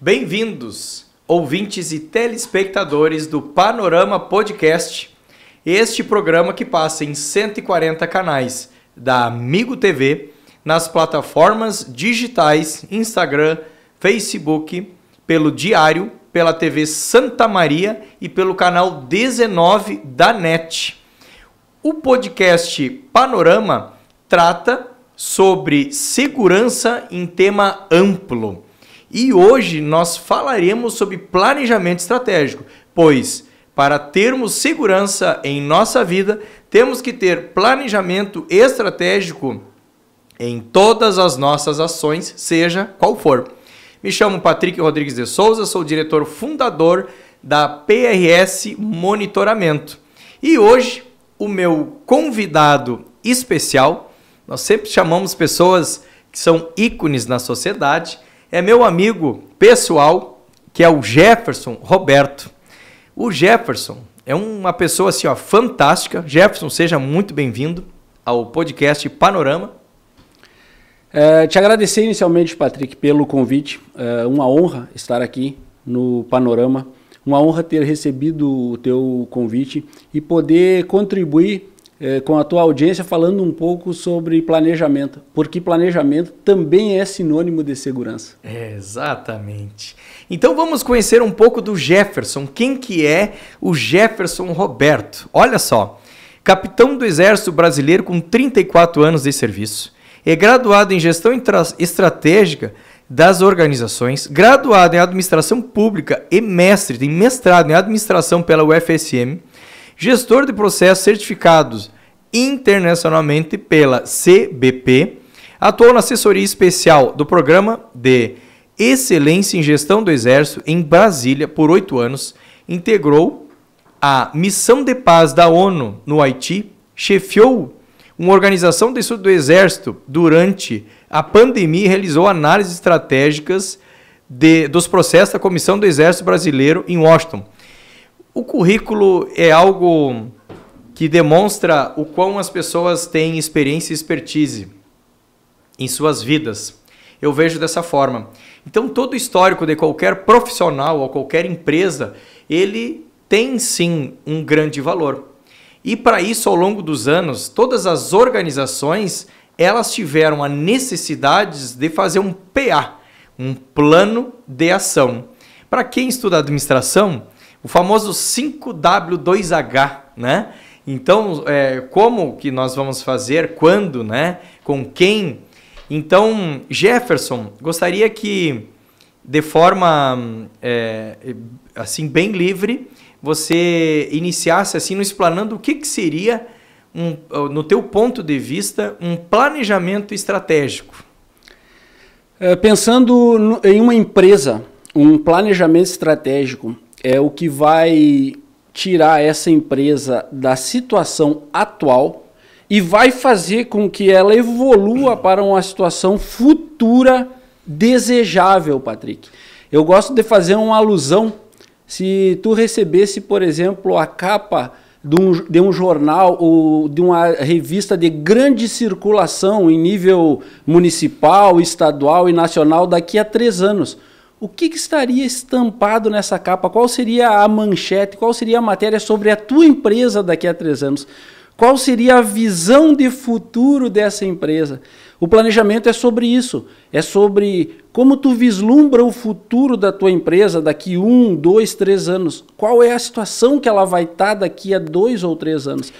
Bem-vindos, ouvintes e telespectadores do Panorama Podcast, este programa que passa em 140 canais da Amigo TV, nas plataformas digitais, Instagram, Facebook, pelo Diário, pela TV Santa Maria e pelo canal 19 da NET. O podcast Panorama trata sobre segurança em tema amplo. E hoje nós falaremos sobre planejamento estratégico, pois para termos segurança em nossa vida, temos que ter planejamento estratégico em todas as nossas ações, seja qual for. Me chamo Patrick Rodrigues de Souza, sou diretor fundador da PRS Monitoramento. E hoje o meu convidado especial, nós sempre chamamos pessoas que são ícones na sociedade, é meu amigo pessoal, que é o Jefferson Roberto. O Jefferson é uma pessoa assim, fantástica. Jefferson, seja muito bem-vindo ao podcast Panorama. Te agradecer inicialmente, Patrick, pelo convite. Uma honra estar aqui no Panorama. Uma honra ter recebido o teu convite e poder contribuir com a tua audiência falando um pouco sobre planejamento, porque planejamento também é sinônimo de segurança. Exatamente. Então vamos conhecer um pouco do Jefferson. Quem que é o Jefferson Roberto? Olha só, capitão do Exército Brasileiro com 34 anos de serviço, é graduado em Gestão Estratégica das Organizações, graduado em Administração Pública e mestre, tem mestrado em Administração pela UFSM, gestor de processos certificados internacionalmente pela CBP, atuou na assessoria especial do Programa de Excelência em Gestão do Exército em Brasília por 8 anos, integrou a Missão de Paz da ONU no Haiti, chefiou uma organização de estudo do Exército durante a pandemia e realizou análises estratégicas dos processos da Comissão do Exército Brasileiro em Washington. O currículo é algo que demonstra o quão as pessoas têm experiência e expertise em suas vidas. Eu vejo dessa forma. Então, todo o histórico de qualquer profissional ou qualquer empresa, ele tem sim um grande valor. E para isso, ao longo dos anos, todas as organizações, elas tiveram a necessidade de fazer um PA, um plano de ação. Para quem estuda administração, o famoso 5W2H, né? Então, como que nós vamos fazer, quando, né? Com quem? Então, Jefferson, gostaria que, de forma assim bem livre, você iniciasse assim no explanando o que seria, no teu ponto de vista, um planejamento estratégico. Pensando em uma empresa, um planejamento estratégico é o que vai tirar essa empresa da situação atual e vai fazer com que ela evolua para uma situação futura desejável, Patrick. Eu gosto de fazer uma alusão. Se tu recebesse, por exemplo, a capa de um jornal ou de uma revista de grande circulação em nível municipal, estadual e nacional daqui a 3 anos, o que estaria estampado nessa capa? Qual seria a manchete? Qual seria a matéria sobre a tua empresa daqui a 3 anos? Qual seria a visão de futuro dessa empresa? O planejamento é sobre isso. É sobre como tu vislumbra o futuro da tua empresa daqui 1, 2, 3 anos. Qual é a situação que ela vai estar daqui a 2 ou 3 anos?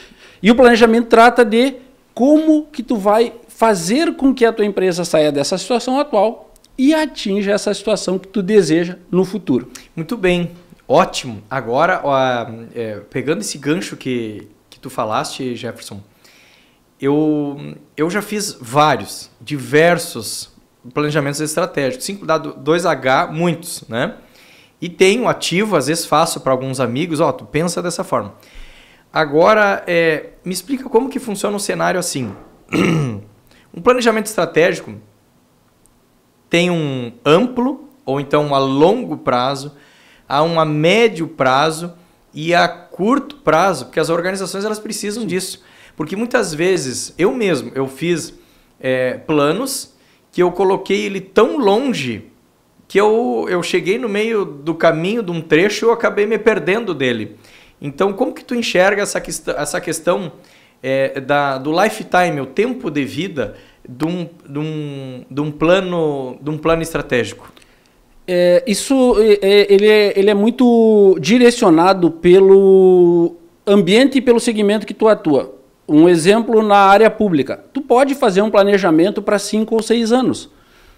E o planejamento trata de como que tu vai fazer com que a tua empresa saia dessa situação atual e atinja essa situação que tu deseja no futuro. Muito bem, ótimo. Agora, pegando esse gancho que tu falaste, Jefferson, eu já fiz diversos planejamentos estratégicos, 5W2H, muitos, né? E tenho ativo, às vezes faço para alguns amigos, tu pensa dessa forma. Agora, me explica como que funciona um cenário assim. Um planejamento estratégico tem um amplo, ou então a longo prazo, a um a médio prazo e a curto prazo, porque as organizações elas precisam disso. Porque muitas vezes, eu fiz planos que eu coloquei ele tão longe que eu cheguei no meio do caminho de um trecho e eu acabei me perdendo dele. Então, como que tu enxerga essa questão do lifetime, o tempo de vida de um plano estratégico? Ele é muito direcionado pelo ambiente e pelo segmento que tu atua. Um exemplo na área pública. Tu pode fazer um planejamento para 5 ou 6 anos,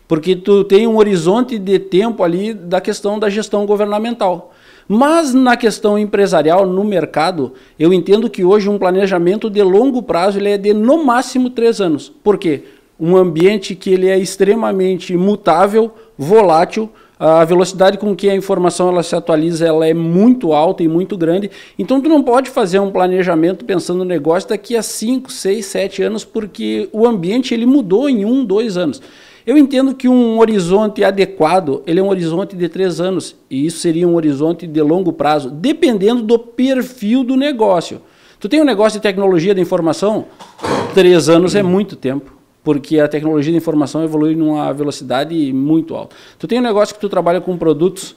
porque tu tem um horizonte de tempo ali da questão da gestão governamental. Mas na questão empresarial, no mercado, eu entendo que hoje um planejamento de longo prazo ele é de no máximo 3 anos. Por quê? Um ambiente que ele é extremamente mutável, volátil, a velocidade com que a informação ela se atualiza ela é muito alta e muito grande. Então, tu não pode fazer um planejamento pensando no negócio daqui a 5, 6, 7 anos, porque o ambiente ele mudou em 1, 2 anos. Eu entendo que um horizonte adequado ele é um horizonte de 3 anos, e isso seria um horizonte de longo prazo, dependendo do perfil do negócio. Tu tem um negócio de tecnologia da informação, 3 anos é muito tempo, porque a tecnologia da informação evolui numa velocidade muito alta. Tu tem um negócio que tu trabalha com produtos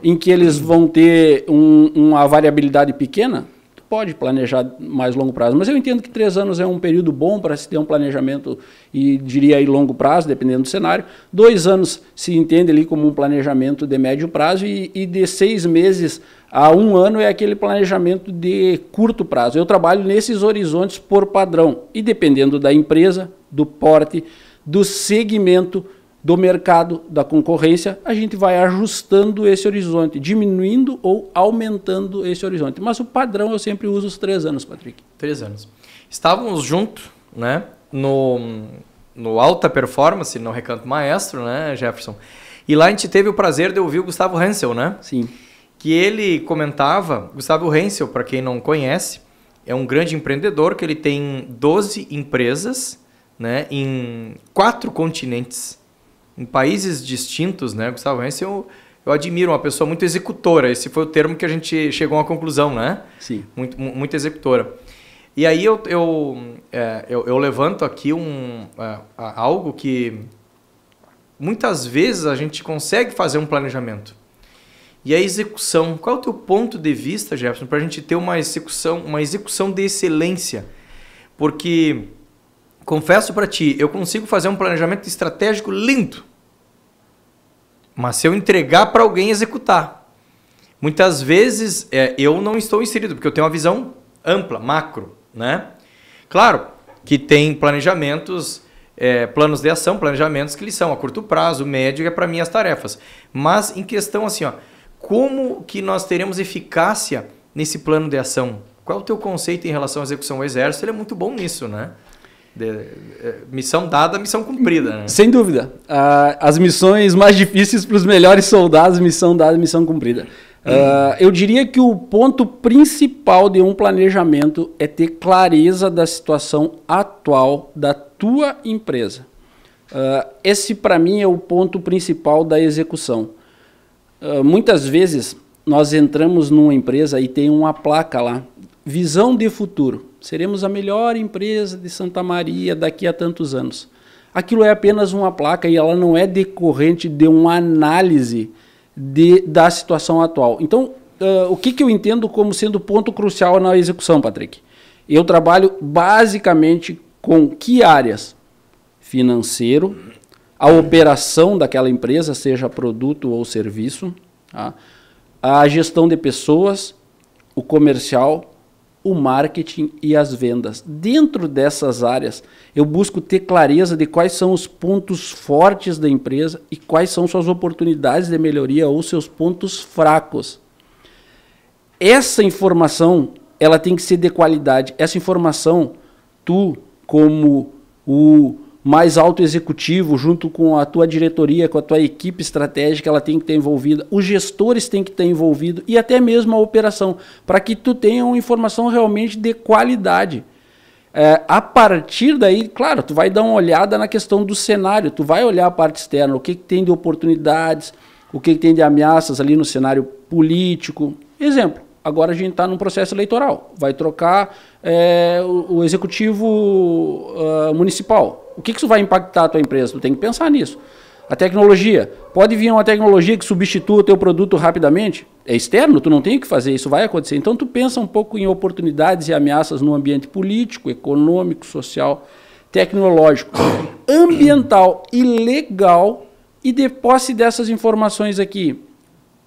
em que eles vão ter uma variabilidade pequena, tu pode planejar mais longo prazo, mas eu entendo que 3 anos é um período bom para se ter um planejamento, e diria aí longo prazo, dependendo do cenário. 2 anos se entende ali como um planejamento de médio prazo, e de 6 meses a 1 ano é aquele planejamento de curto prazo. Eu trabalho nesses horizontes por padrão, e dependendo da empresa, do porte, do segmento, do mercado, da concorrência, a gente vai ajustando esse horizonte, diminuindo ou aumentando esse horizonte. Mas o padrão eu sempre uso os 3 anos, Patrick. 3 anos. Estávamos juntos, né, no Alta Performance, no Recanto Maestro, né, Jefferson? E lá a gente teve o prazer de ouvir o Gustavo Hensel, né? Sim. Que ele comentava, Gustavo Hensel, para quem não conhece, é um grande empreendedor que ele tem 12 empresas, né, em 4 continentes, em países distintos, né? Gustavo Hensel, eu admiro, uma pessoa muito executora. Esse foi o termo que a gente chegou a uma conclusão, né? Sim. Muito executora. E aí eu levanto aqui algo que muitas vezes a gente consegue fazer um planejamento. E a execução, qual é o teu ponto de vista, Jefferson, para a gente ter uma execução de excelência? Porque confesso para ti, eu consigo fazer um planejamento estratégico lindo, mas se eu entregar para alguém executar, muitas vezes eu não estou inserido, porque eu tenho uma visão ampla, macro, né? Claro que tem planejamentos, planos de ação, planejamentos que eles são a curto prazo, médio, que é para mim as tarefas. Mas em questão assim, ó, como que nós teremos eficácia nesse plano de ação? Qual é o teu conceito em relação à execução? O Exército ele é muito bom nisso, né? Missão dada, missão cumprida, né? Sem dúvida. As missões mais difíceis para os melhores soldados, missão dada, missão cumprida. Eu diria que o ponto principal de um planejamento é ter clareza da situação atual da tua empresa. Esse, para mim, é o ponto principal da execução. Muitas vezes, nós entramos numa empresa e tem uma placa lá, visão de futuro. Seremos a melhor empresa de Santa Maria daqui a tantos anos. Aquilo é apenas uma placa e ela não é decorrente de uma análise da situação atual. Então, o que eu entendo como sendo ponto crucial na execução, Patrick? Eu trabalho basicamente com que áreas? Financeiro, a operação daquela empresa, seja produto ou serviço, tá? A gestão de pessoas, o comercial, o marketing e as vendas. Dentro dessas áreas, eu busco ter clareza de quais são os pontos fortes da empresa e quais são suas oportunidades de melhoria ou seus pontos fracos. Essa informação, ela tem que ser de qualidade. Essa informação, tu, como o mais alto executivo, junto com a tua diretoria, com a tua equipe estratégica, ela tem que estar envolvida, os gestores têm que estar envolvidos e até mesmo a operação, para que tu tenha uma informação realmente de qualidade. A partir daí, claro, tu vai dar uma olhada na questão do cenário, tu vai olhar a parte externa, o que tem de oportunidades, o que tem de ameaças ali no cenário político. Exemplo, agora a gente está num processo eleitoral, vai trocar o executivo municipal. O que isso vai impactar a tua empresa? Tu tem que pensar nisso. A tecnologia. Pode vir uma tecnologia que substitua o teu produto rapidamente? É externo, tu não tem o que fazer, isso vai acontecer. Então tu pensa um pouco em oportunidades e ameaças no ambiente político, econômico, social, tecnológico, ambiental e legal, e de posse dessas informações aqui,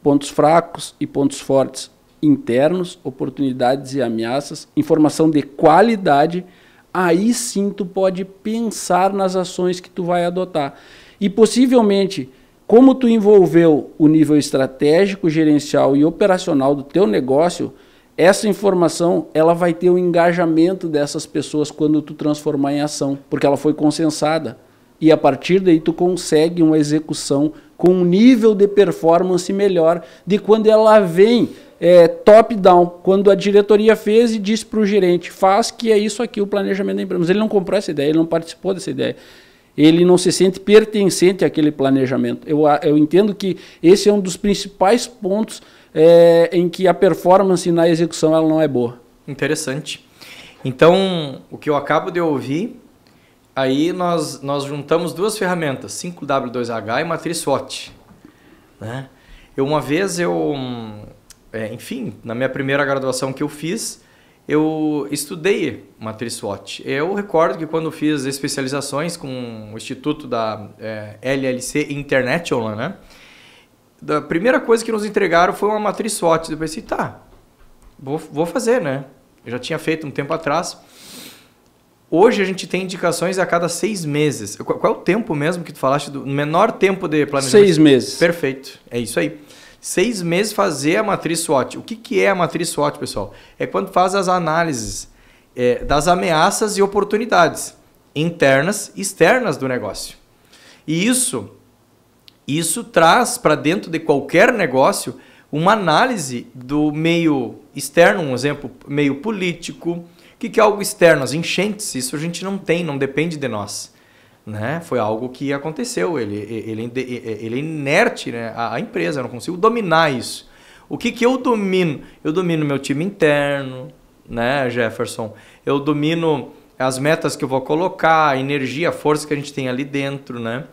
pontos fracos e pontos fortes internos, oportunidades e ameaças, informação de qualidade, aí sim tu pode pensar nas ações que tu vai adotar. E possivelmente, como tu envolveu o nível estratégico, gerencial e operacional do teu negócio, essa informação ela vai ter o engajamento dessas pessoas quando tu transformar em ação, porque ela foi consensada. E a partir daí tu consegue uma execução com um nível de performance melhor de quando ela vem top-down, quando a diretoria fez e disse para o gerente, faz que é isso aqui o planejamento da empresa. Mas ele não comprou essa ideia, ele não participou dessa ideia. Ele não se sente pertencente àquele planejamento. Eu entendo que esse é um dos principais pontos em que a performance na execução ela não é boa. Interessante. Então, o que eu acabo de ouvir, aí nós juntamos duas ferramentas, 5W2H e matriz SWOT. Né? Enfim, na minha primeira graduação que eu fiz, eu estudei matriz SWOT. Eu recordo que quando fiz especializações com o Instituto da LLC International, né? A primeira coisa que nos entregaram foi uma matriz SWOT. Eu pensei, tá, vou fazer, né? Eu já tinha feito um tempo atrás. Hoje a gente tem indicações a cada 6 meses. Qual é o tempo mesmo que tu falaste do menor tempo de planejamento? 6 meses. Perfeito, é isso aí. 6 meses fazer a matriz SWOT. O que é a matriz SWOT, pessoal? É quando faz as análises das ameaças e oportunidades internas e externas do negócio. E isso traz para dentro de qualquer negócio uma análise do meio externo, um exemplo, meio político. O que é algo externo? As enchentes, isso a gente não tem, não depende de nós. Né? Foi algo que aconteceu, ele é inerte, né? A empresa, eu não consigo dominar isso. O que eu domino? Eu domino meu time interno, né, Jefferson? Eu domino as metas que eu vou colocar, a energia, a força que a gente tem ali dentro, né?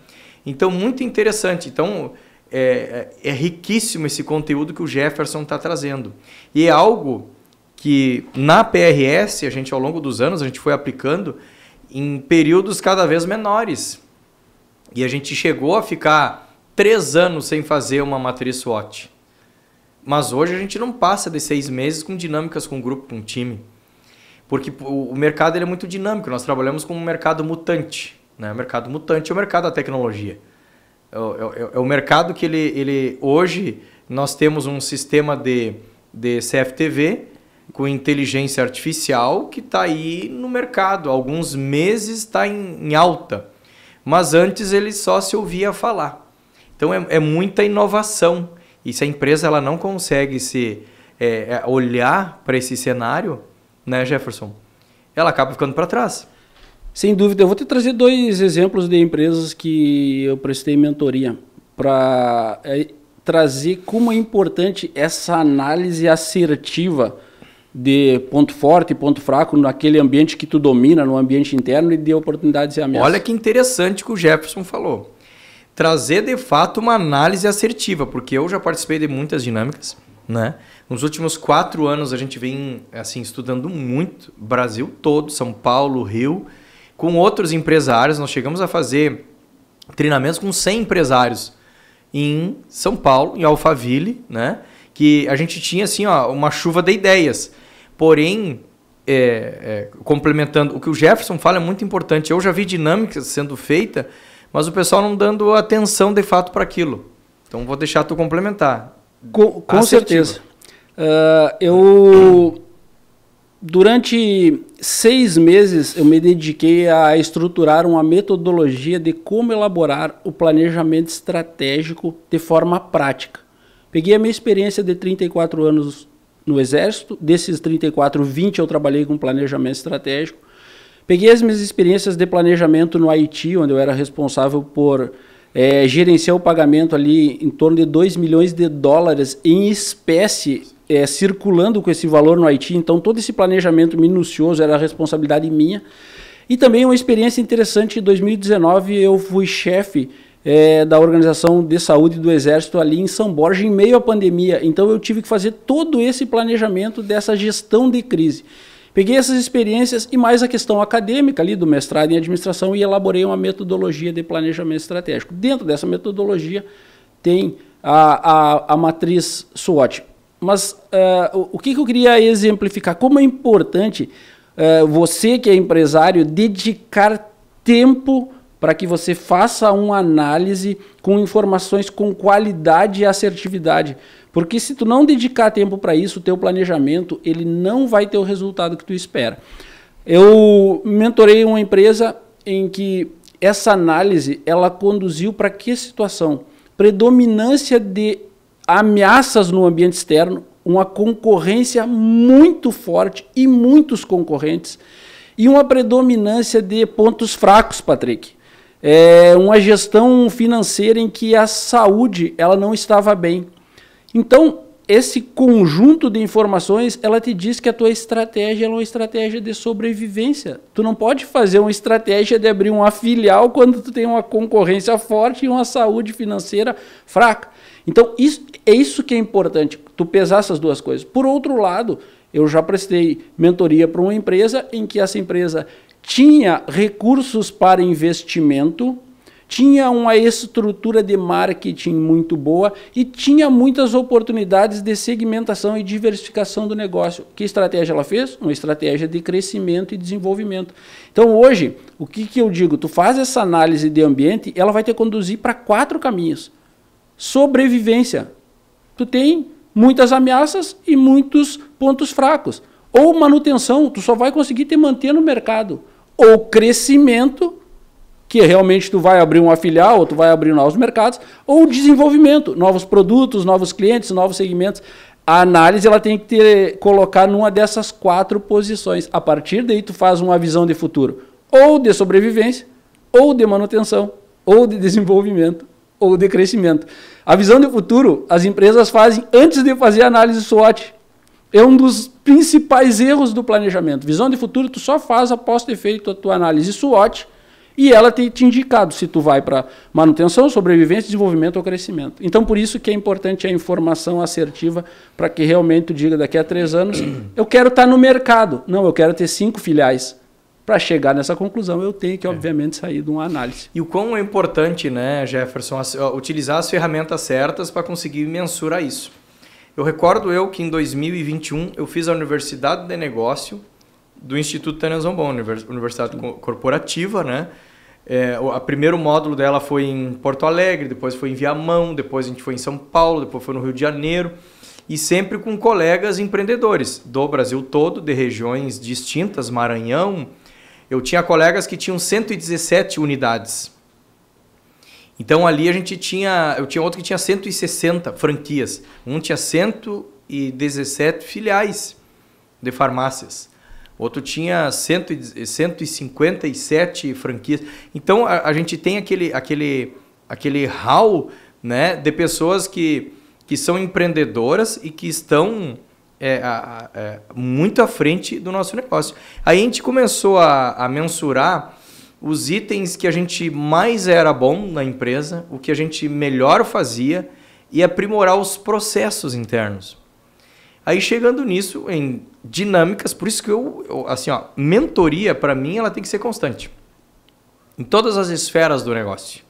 Então, muito interessante. Então, é riquíssimo esse conteúdo que o Jefferson está trazendo. E é algo que na PRS, a gente ao longo dos anos, a gente foi aplicando em períodos cada vez menores. E a gente chegou a ficar 3 anos sem fazer uma matriz SWOT. Mas hoje a gente não passa de 6 meses com dinâmicas com o grupo, com o time. Porque o mercado ele é muito dinâmico. Nós trabalhamos com um mercado mutante. Né? O mercado mutante é o mercado da tecnologia. É o mercado que ele hoje nós temos um sistema de CFTV com inteligência artificial que está aí no mercado. Há alguns meses está em alta, mas antes ele só se ouvia falar. Então é muita inovação. E se a empresa ela não consegue olhar para esse cenário, né, Jefferson, ela acaba ficando para trás. Sem dúvida. Eu vou te trazer 2 exemplos de empresas que eu prestei mentoria para trazer como é importante essa análise assertiva de ponto forte e ponto fraco naquele ambiente que tu domina, no ambiente interno, e de oportunidades e ameaças. Olha que interessante que o Jefferson falou. Trazer, de fato, uma análise assertiva, porque eu já participei de muitas dinâmicas, né? Nos últimos 4 anos a gente vem assim, estudando muito, Brasil todo, São Paulo, Rio, com outros empresários. Nós chegamos a fazer treinamentos com 100 empresários em São Paulo, em Alphaville, né? Que a gente tinha assim, uma chuva de ideias. Porém, complementando, o que o Jefferson fala é muito importante. Eu já vi dinâmicas sendo feitas, mas o pessoal não dando atenção de fato para aquilo. Então, vou deixar tu complementar. Com certeza. Durante 6 meses, eu me dediquei a estruturar uma metodologia de como elaborar o planejamento estratégico de forma prática. Peguei a minha experiência de 34 anos no Exército, desses 34, 20 eu trabalhei com planejamento estratégico. Peguei as minhas experiências de planejamento no Haiti, onde eu era responsável por gerenciar o pagamento ali em torno de $2 milhões em espécie, circulando com esse valor no Haiti. Então, todo esse planejamento minucioso era responsabilidade minha. E também uma experiência interessante, em 2019 eu fui chefe da Organização de Saúde do Exército ali em São Borja, em meio à pandemia. Então eu tive que fazer todo esse planejamento dessa gestão de crise. Peguei essas experiências e mais a questão acadêmica ali do mestrado em administração e elaborei uma metodologia de planejamento estratégico. Dentro dessa metodologia tem a matriz SWOT. Mas o que eu queria exemplificar? Como é importante você que é empresário dedicar tempo para que você faça uma análise com informações com qualidade e assertividade. Porque se tu não dedicar tempo para isso, o teu planejamento ele não vai ter o resultado que tu espera. Eu mentorei uma empresa em que essa análise ela conduziu para que situação? Predominância de ameaças no ambiente externo, uma concorrência muito forte e muitos concorrentes e uma predominância de pontos fracos, Patrick. Uma gestão financeira em que a saúde ela não estava bem. Então, esse conjunto de informações, ela te diz que a tua estratégia é uma estratégia de sobrevivência. Tu não pode fazer uma estratégia de abrir uma filial quando tu tem uma concorrência forte e uma saúde financeira fraca. Então, isso que é importante, tu pesar essas duas coisas. Por outro lado, eu já prestei mentoria para uma empresa em que essa empresa tinha recursos para investimento, tinha uma estrutura de marketing muito boa e tinha muitas oportunidades de segmentação e diversificação do negócio. Que estratégia ela fez? Uma estratégia de crescimento e desenvolvimento. Então hoje, o que eu digo? Tu faz essa análise de ambiente, ela vai te conduzir para 4 caminhos. Sobrevivência. Tu tem muitas ameaças e muitos pontos fracos. Ou manutenção, tu só vai conseguir te manter no mercado. Ou crescimento, que realmente tu vai abrir uma filial, ou tu vai abrir novos mercados, ou desenvolvimento, novos produtos, novos clientes, novos segmentos. A análise ela tem que colocar numa dessas 4 posições. A partir daí tu faz uma visão de futuro, ou de sobrevivência, ou de manutenção, ou de desenvolvimento, ou de crescimento. A visão de futuro as empresas fazem antes de fazer a análise SWOT. É um dos principais erros do planejamento. Visão de futuro tu só faz após ter feito a tua análise SWOT e ela tem te indicado se tu vai para manutenção, sobrevivência, desenvolvimento ou crescimento. Então, por isso que é importante a informação assertiva para que realmente tu diga daqui a 3 anos, eu quero estar no mercado. Não, eu quero ter 5 filiais. Para chegar nessa conclusão, eu tenho que, obviamente, sair de uma análise. E o quão é importante, né, Jefferson, utilizar as ferramentas certas para conseguir mensurar isso. Eu recordo que em 2021 eu fiz a Universidade de Negócio do Instituto Tânia Zombon, Universidade Corporativa, né? O primeiro módulo dela foi em Porto Alegre, depois foi em Viamão, depois a gente foi em São Paulo, depois foi no Rio de Janeiro, e sempre com colegas empreendedores do Brasil todo, de regiões distintas, Maranhão. Eu tinha colegas que tinham 117 unidades. Então ali eu tinha outro que tinha 160 franquias. Um tinha 117 filiais de farmácias. Outro tinha 157 franquias. Então a gente tem aquele hall, né, de pessoas que são empreendedoras e que estão muito à frente do nosso negócio. Aí a gente começou a mensurar os itens que a gente mais era bom na empresa, o que a gente melhor fazia e aprimorar os processos internos. Aí chegando nisso, em dinâmicas, por isso que mentoria para mim ela tem que ser constante. Em todas as esferas do negócio.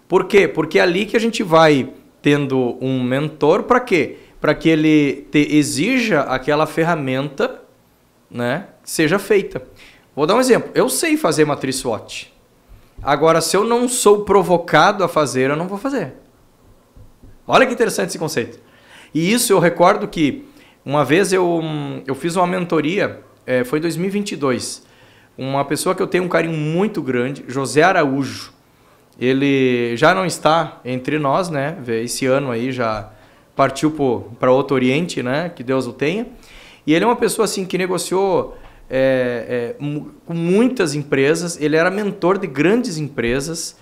Por quê? Porque é ali que a gente vai tendo um mentor para quê? Para que ele exija aquela ferramenta, né, seja feita. Vou dar um exemplo. Eu sei fazer matriz SWOT. Agora, se eu não sou provocado a fazer, eu não vou fazer. Olha que interessante esse conceito. E isso eu recordo que uma vez eu fiz uma mentoria, foi em 2022. Uma pessoa que eu tenho um carinho muito grande, José Araújo. Ele já não está entre nós, né? Esse ano aí já partiu para outro Oriente, né? Que Deus o tenha. E ele é uma pessoa assim que negociou com muitas empresas. Ele era mentor de grandes empresas.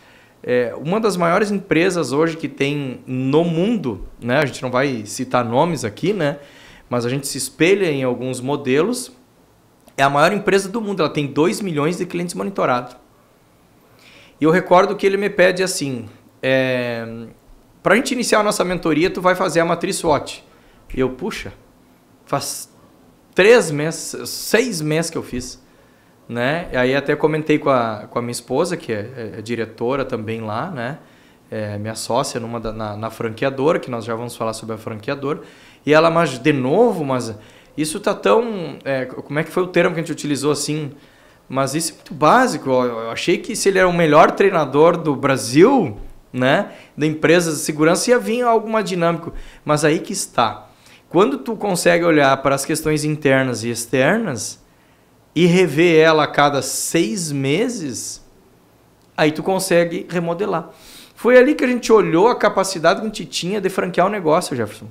Uma das maiores empresas hoje que tem no mundo, né? A gente não vai citar nomes aqui, né? Mas a gente se espelha em alguns modelos. É a maior empresa do mundo. Ela tem 2 milhões de clientes monitorados. E eu recordo que ele me pede assim, para a gente iniciar a nossa mentoria, tu vai fazer a matriz SWOT. E eu, puxa, faz 6 meses que eu fiz. Né? E aí até comentei com a minha esposa, que é diretora também lá, né? Minha sócia na franqueadora, que nós já vamos falar sobre a franqueadora. E ela, mas de novo, mas isso tá tão... como é que foi o termo que a gente utilizou assim? Mas isso é muito básico. Eu achei que se ele era o melhor treinador do Brasil, né? Da empresa de segurança, ia vir algo mais dinâmico. Mas aí que está. Quando tu consegue olhar para as questões internas e externas e rever ela a cada 6 meses, aí tu consegue remodelar. Foi ali que a gente olhou a capacidade que a gente tinha de franquear um negócio, Jefferson.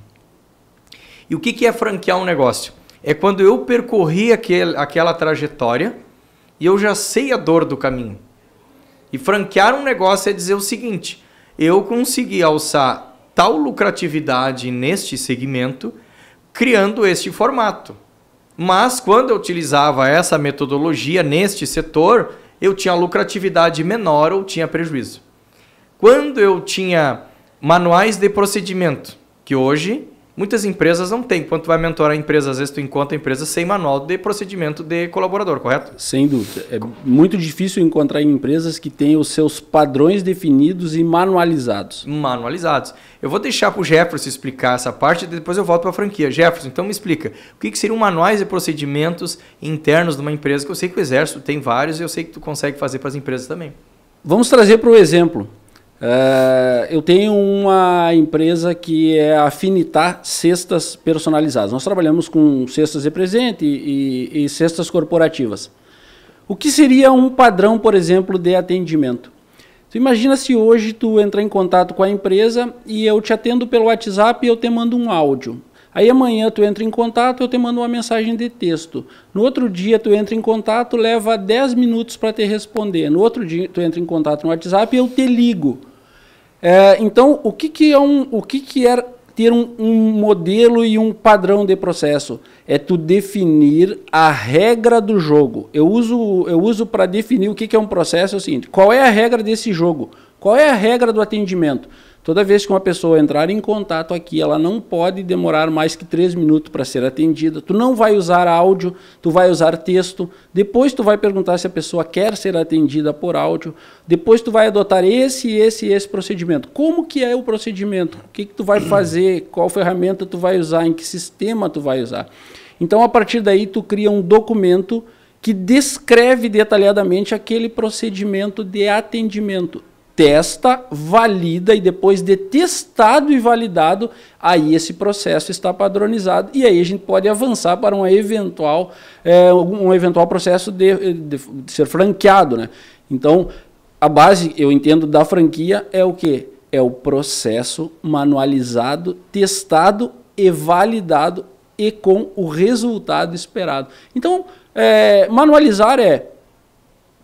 E o que é franquear um negócio? É quando eu percorri aquela trajetória e eu já sei a dor do caminho. E franquear um negócio é dizer o seguinte: eu consegui alçar tal lucratividade neste segmento criando este formato. Mas quando eu utilizava essa metodologia neste setor, eu tinha lucratividade menor ou tinha prejuízo. Quando eu tinha manuais de procedimento, que hoje muitas empresas não têm. Quando tu vai mentorar a empresa, às vezes tu encontra empresas sem manual de procedimento de colaborador, correto? Sem dúvida. É muito difícil encontrar empresas que tenham os seus padrões definidos e manualizados. Manualizados. Eu vou deixar para o Jefferson explicar essa parte e depois eu volto para a franquia. Jefferson, então me explica. O que seriam manuais de procedimentos internos de uma empresa? Que eu sei que o Exército tem vários e eu sei que tu consegue fazer para as empresas também. Vamos trazer para o exemplo. Eu tenho uma empresa que é a Afinitar Cestas Personalizadas. Nós trabalhamos com cestas de presente e cestas corporativas. O que seria um padrão, por exemplo, de atendimento? Tu imagina se hoje tu entrar em contato com a empresa e eu te atendo pelo WhatsApp e eu te mando um áudio. Aí amanhã tu entra em contato, eu te mando uma mensagem de texto. No outro dia tu entra em contato, leva 10 minutos para te responder. No outro dia tu entra em contato no WhatsApp e eu te ligo. Então, o que é ter um modelo e um padrão de processo? É tu definir a regra do jogo. Eu uso para definir o que é um processo, é o seguinte: qual é a regra desse jogo? Qual é a regra do atendimento? Toda vez que uma pessoa entrar em contato aqui, ela não pode demorar mais que 3 minutos para ser atendida. Tu não vai usar áudio, tu vai usar texto. Depois tu vai perguntar se a pessoa quer ser atendida por áudio. Depois tu vai adotar esse procedimento. Como que é o procedimento? O que tu vai fazer? Qual ferramenta tu vai usar? Em que sistema tu vai usar? Então, a partir daí, tu cria um documento que descreve detalhadamente aquele procedimento de atendimento. Testa, valida e depois de testado e validado, aí esse processo está padronizado e aí a gente pode avançar para um eventual processo de ser franqueado, né? Então, a base, eu entendo, da franquia é o quê? É o processo manualizado, testado e validado e com o resultado esperado. Então, manualizar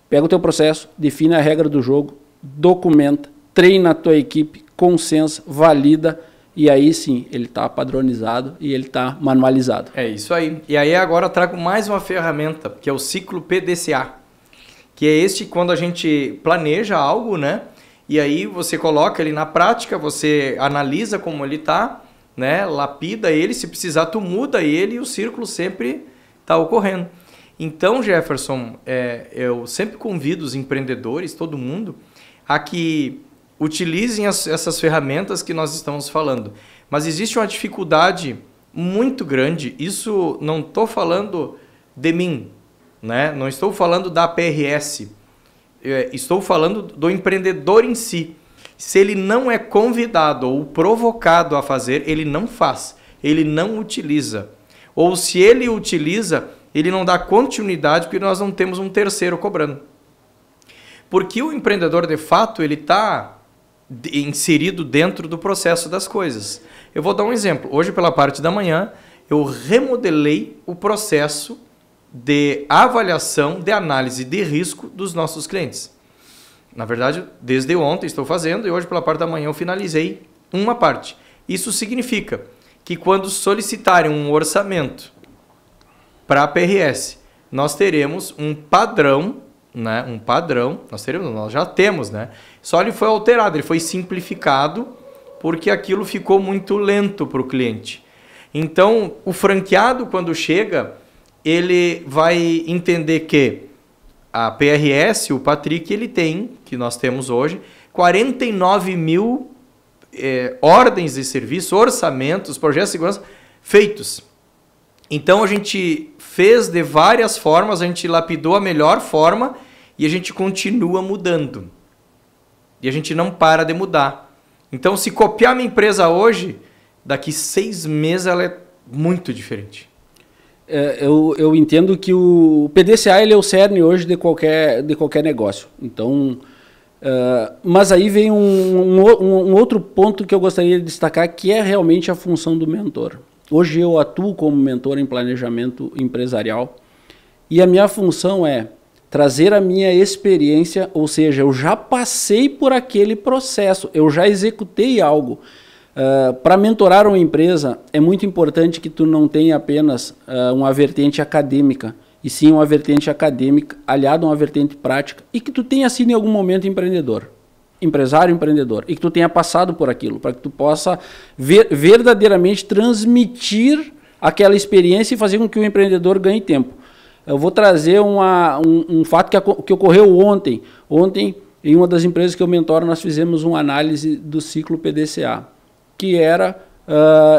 pega o teu processo, define a regra do jogo, documenta, treina a tua equipe, consensa, valida e aí sim ele está padronizado e ele está manualizado. É isso aí. E aí agora eu trago mais uma ferramenta, que é o ciclo PDCA, que é quando a gente planeja algo, né? E aí você coloca ele na prática, você analisa como ele está, né? Lapida ele, se precisar tu muda ele e o círculo sempre está ocorrendo. Então, Jefferson, eu sempre convido os empreendedores, todo mundo, a que utilizem essas ferramentas que nós estamos falando. Mas existe uma dificuldade muito grande, isso não estou falando de mim, né? Não estou falando da PRS, estou falando do empreendedor em si. Se ele não é convidado ou provocado a fazer, ele não faz, ele não utiliza. Ou se ele utiliza, ele não dá continuidade porque nós não temos um terceiro cobrando. Porque o empreendedor, de fato, ele está inserido dentro do processo das coisas. Eu vou dar um exemplo. Hoje, pela parte da manhã, eu remodelei o processo de avaliação, de análise de risco dos nossos clientes. Na verdade, desde ontem estou fazendo e hoje, pela parte da manhã, eu finalizei uma parte. Isso significa que quando solicitarem um orçamento para a PRS, nós teremos um padrão, né, um padrão, nós já temos, né? Só ele foi alterado, ele foi simplificado porque aquilo ficou muito lento para o cliente. Então, o franqueado, quando chega, ele vai entender que a PRS, o Patrick, ele tem, que nós temos hoje, 49 mil ordens de serviço, orçamentos, projetos de segurança feitos. Então, a gente fez de várias formas, a gente lapidou a melhor forma e a gente continua mudando. E a gente não para de mudar. Então, se copiar minha empresa hoje, daqui 6 meses ela é muito diferente. Eu entendo que o PDCA ele é o cerne hoje de qualquer negócio. Então, mas aí vem um outro ponto que eu gostaria de destacar, que é realmente a função do mentor. Hoje eu atuo como mentor em planejamento empresarial e a minha função é trazer a minha experiência, ou seja, eu já passei por aquele processo, eu já executei algo. Para mentorar uma empresa, é muito importante que tu não tenha apenas uma vertente acadêmica, e sim uma vertente acadêmica aliada a uma vertente prática, e que tu tenha sido em algum momento empresário empreendedor, e que tu tenha passado por aquilo, para que tu possa verdadeiramente transmitir aquela experiência e fazer com que o empreendedor ganhe tempo. Eu vou trazer um fato que ocorreu ontem. Ontem, em uma das empresas que eu mentoro, nós fizemos uma análise do ciclo PDCA, que era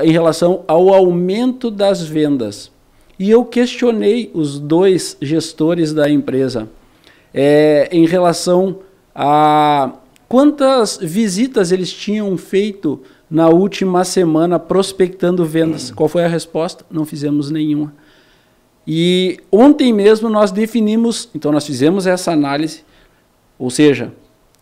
em relação ao aumento das vendas. E eu questionei os 2 gestores da empresa em relação a quantas visitas eles tinham feito na última semana prospectando vendas. Qual foi a resposta? Não fizemos nenhuma. E ontem mesmo nós definimos, então nós fizemos essa análise, ou seja,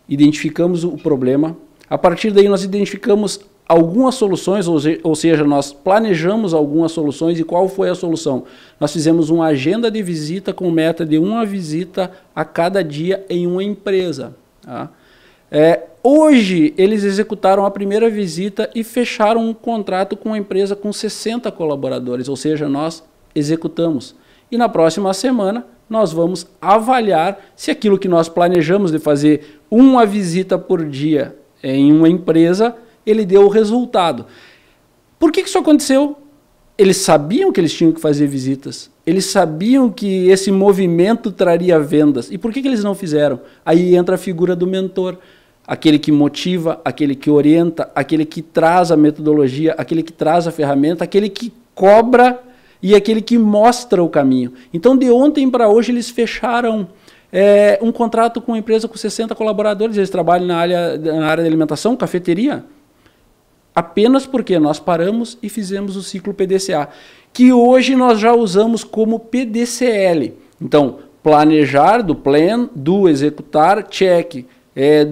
identificamos o problema. A partir daí nós identificamos algumas soluções, ou seja, nós planejamos algumas soluções. E qual foi a solução? Nós fizemos uma agenda de visita com meta de 1 visita a cada dia em uma empresa. Tá? Hoje eles executaram a primeira visita e fecharam um contrato com uma empresa com 60 colaboradores, ou seja, nós executamos. E na próxima semana nós vamos avaliar se aquilo que nós planejamos de fazer 1 visita por dia em uma empresa, ele deu o resultado. Por que isso aconteceu? Eles sabiam que eles tinham que fazer visitas. Eles sabiam que esse movimento traria vendas. E por que eles não fizeram? Aí entra a figura do mentor. Aquele que motiva, aquele que orienta, aquele que traz a metodologia, aquele que traz a ferramenta, aquele que cobra e aquele que mostra o caminho. Então, de ontem para hoje, eles fecharam um contrato com uma empresa com 60 colaboradores. Eles trabalham na área de alimentação, cafeteria. Apenas porque nós paramos e fizemos o ciclo PDCA, que hoje nós já usamos como PDCL. Então, planejar, do plan, do executar, check,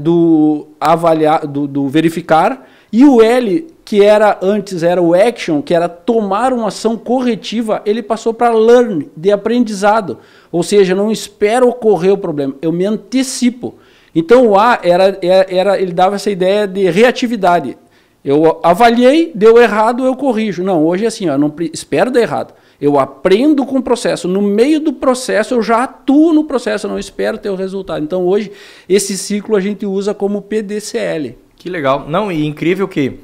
do avaliar, do verificar, e o L, que antes era o action, que era tomar uma ação corretiva, ele passou para learn, de aprendizado. Ou seja, não espero ocorrer o problema, eu me antecipo. Então o A ele dava essa ideia de reatividade. Eu avaliei, deu errado, eu corrijo. Não, hoje é assim, eu não espero dar errado. Eu aprendo com o processo. No meio do processo, eu já atuo no processo, eu não espero ter o resultado. Então, hoje, esse ciclo a gente usa como PDCL. Que legal. Não, e incrível que,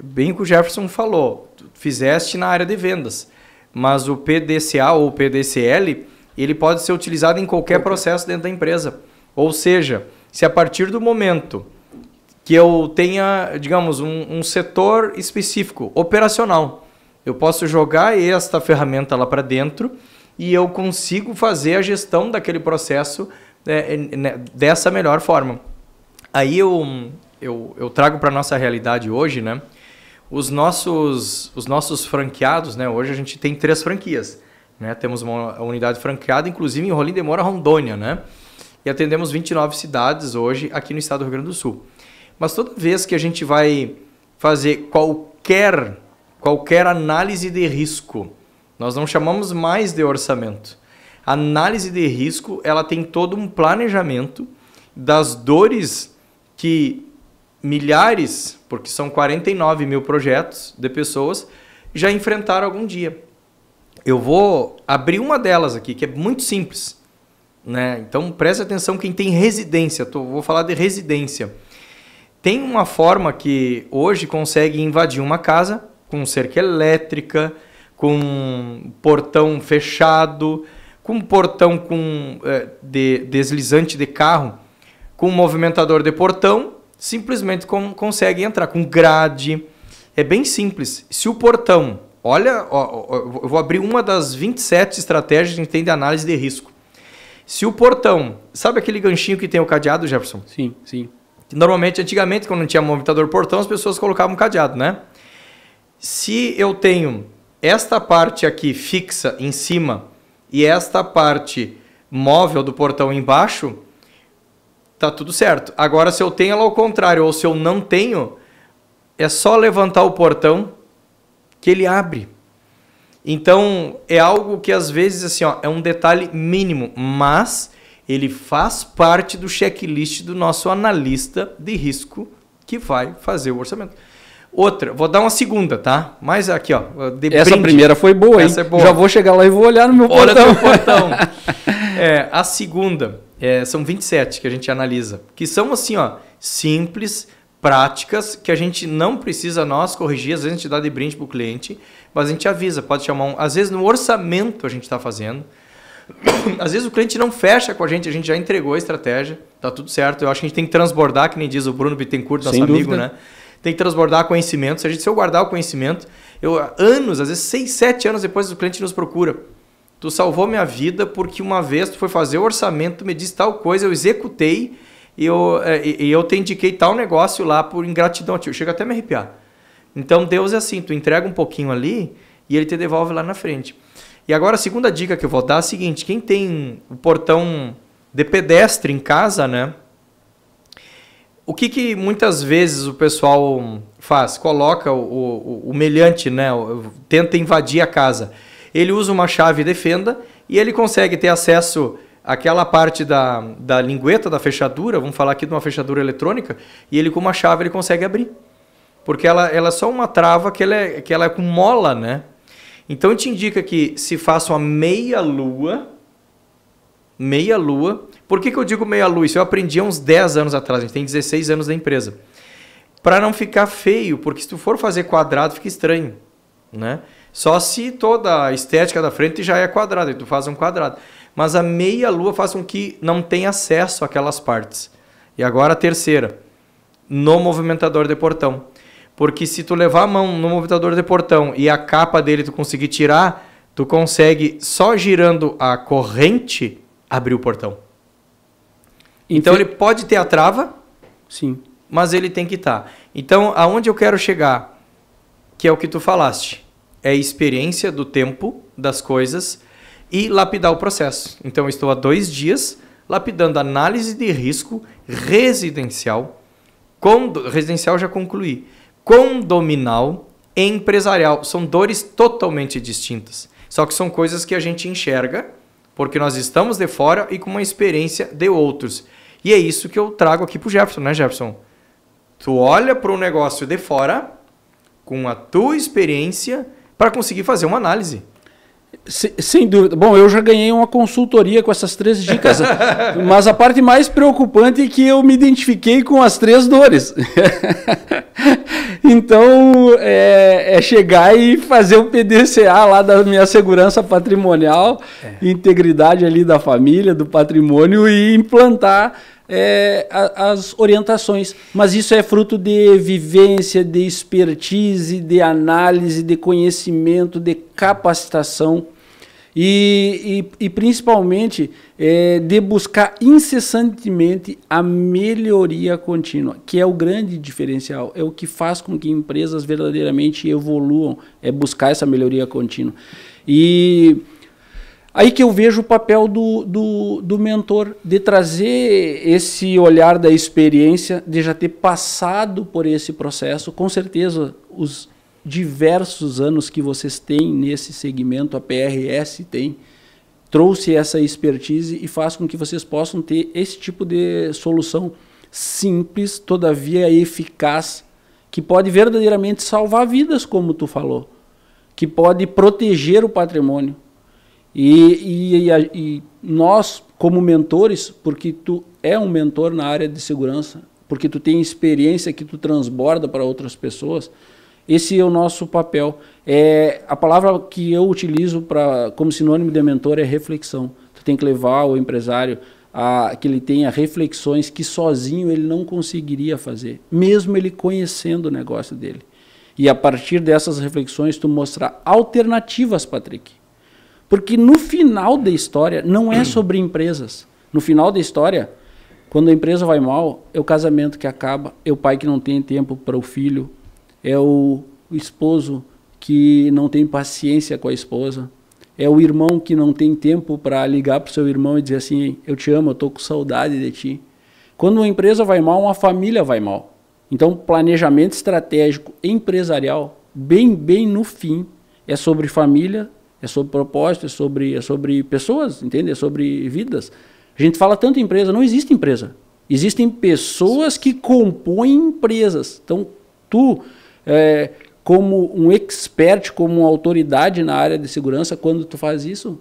bem o que o Jefferson falou, tu fizeste na área de vendas, mas o PDCA ou PDCL, ele pode ser utilizado em qualquer processo dentro da empresa. Ou seja, se a partir do momento que eu tenha, digamos, um setor específico, operacional, eu posso jogar esta ferramenta lá para dentro e eu consigo fazer a gestão daquele processo dessa melhor forma. Aí eu trago para a nossa realidade hoje, né? Os nossos franqueados, né? Hoje a gente tem 3 franquias, né? Temos uma unidade franqueada, inclusive em Rolim de Moura, Rondônia, né? E atendemos 29 cidades hoje aqui no estado do Rio Grande do Sul. Mas toda vez que a gente vai fazer qualquer análise de risco, nós não chamamos mais de orçamento. A análise de risco, ela tem todo um planejamento das dores que milhares, porque são 49 mil projetos de pessoas, já enfrentaram algum dia. Eu vou abrir uma delas aqui, que é muito simples. né? Então preste atenção quem tem residência, vou falar de residência. Tem uma forma que hoje consegue invadir uma casa com cerca elétrica, com portão fechado, com portão deslizante de carro, com movimentador de portão, simplesmente consegue entrar com grade. É bem simples. Se o portão, olha, eu vou abrir uma das 27 estratégias que a gente tem de análise de risco. Se o portão, sabe aquele ganchinho que tem o cadeado, Jefferson? Sim, sim. Normalmente, antigamente, quando não tinha movimentador portão, as pessoas colocavam cadeado, né? Se eu tenho esta parte aqui fixa em cima e esta parte móvel do portão embaixo, tá tudo certo. Agora, se eu tenho ela ao contrário ou se eu não tenho, é só levantar o portão que ele abre. Então, é algo que às vezes assim, ó, é um detalhe mínimo, mas ele faz parte do checklist do nosso analista de risco que vai fazer o orçamento. Outra, vou dar uma segunda, tá? Mas aqui, ó. Essa brinde. Primeira foi boa, hein? Essa é boa. Já vou chegar lá e vou olhar no meu portão. Olha no portão. A segunda, são 27 que a gente analisa, que são assim, ó, simples, práticas, que a gente não precisa nós corrigir, às vezes a gente dá de brinde para o cliente, mas a gente avisa, pode chamar às vezes no orçamento a gente está fazendo, às vezes o cliente não fecha com a gente já entregou a estratégia, tá tudo certo, eu acho que a gente tem que transbordar, que nem diz o Bruno Bittencourt, nosso amigo, né? Tem que transbordar conhecimento, se eu guardar o conhecimento, anos, às vezes 6, 7 anos depois o cliente nos procura, tu salvou minha vida porque uma vez tu foi fazer o orçamento, tu me disse tal coisa, eu executei, e eu te indiquei tal negócio lá por ingratidão. Eu chego até a me arrepiar. Então, Deus é assim, tu entrega um pouquinho ali e ele te devolve lá na frente. E agora, a segunda dica que eu vou dar é a seguinte, quem tem o portão de pedestre em casa, né? O que muitas vezes o pessoal faz? Coloca o meliante, né? Tenta invadir a casa. Ele usa uma chave de fenda e ele consegue ter acesso aquela parte da lingueta, da fechadura, vamos falar aqui de uma fechadura eletrônica, e ele com uma chave ele consegue abrir. Porque ela é só uma trava que ela é com mola, né? Então, a gente indica que se faça uma meia-lua. Por que eu digo meia-lua? Isso eu aprendi há uns 10 anos atrás, a gente tem 16 anos da empresa. Para não ficar feio, porque se tu for fazer quadrado, fica estranho, né? Só se toda a estética da frente já é quadrada, e tu faz um quadrado. Mas a meia-lua faz com que não tenha acesso àquelas partes. E agora a terceira, no movimentador de portão. Porque se tu levar a mão no movimentador de portão e a capa dele tu conseguir tirar, tu consegue, só girando a corrente, abrir o portão. Então ele pode ter a trava, sim, mas ele tem que estar. Então, aonde eu quero chegar, que é o que tu falaste, é a experiência do tempo das coisas e lapidar o processo. Então, eu estou há 2 dias lapidando análise de risco residencial. Residencial já concluí. Condominal e empresarial. São dores totalmente distintas. Só que são coisas que a gente enxerga porque nós estamos de fora e com uma experiência de outros. E é isso que eu trago aqui para o Jefferson, né, Jefferson? Tu olha para um negócio de fora com a tua experiência para conseguir fazer uma análise. Sem dúvida. Bom, eu já ganhei uma consultoria com essas 3 dicas, mas a parte mais preocupante é que eu me identifiquei com as 3 dores. Então, é chegar e fazer o PDCA lá da minha segurança patrimonial, integridade ali da família, do patrimônio e implantar as orientações. Mas isso é fruto de vivência, de expertise, de análise, de conhecimento, de capacitação e principalmente de buscar incessantemente a melhoria contínua, que é o grande diferencial, é o que faz com que empresas verdadeiramente evoluam, é buscar essa melhoria contínua. E aí que eu vejo o papel do mentor, de trazer esse olhar da experiência, de já ter passado por esse processo. Com certeza, os diversos anos que vocês têm nesse segmento, a PRS trouxe essa expertise e faz com que vocês possam ter esse tipo de solução simples, todavia eficaz, que pode verdadeiramente salvar vidas, como tu falou, que pode proteger o patrimônio. E nós, como mentores, porque tu é um mentor na área de segurança, porque tu tem experiência que tu transborda para outras pessoas. Esse é o nosso papel. A palavra que eu utilizo como sinônimo de mentor é reflexão. Tu tem que levar o empresário a que ele tenha reflexões que sozinho ele não conseguiria fazer, mesmo ele conhecendo o negócio dele. E a partir dessas reflexões tu mostrar alternativas, Patrick. Porque no final da história não é sobre empresas. No final da história, quando a empresa vai mal, é o casamento que acaba, é o pai que não tem tempo para o filho, é o esposo que não tem paciência com a esposa, é o irmão que não tem tempo para ligar para o seu irmão e dizer assim, eu te amo, eu estou com saudade de ti. Quando uma empresa vai mal, uma família vai mal. Então, planejamento estratégico empresarial, bem no fim, é sobre família, é sobre propósito, é sobre pessoas, entende? É sobre vidas. A gente fala tanto em empresa, não existe empresa. Existem pessoas que compõem empresas. Então, tu, como um expert, como uma autoridade na área de segurança, quando tu faz isso,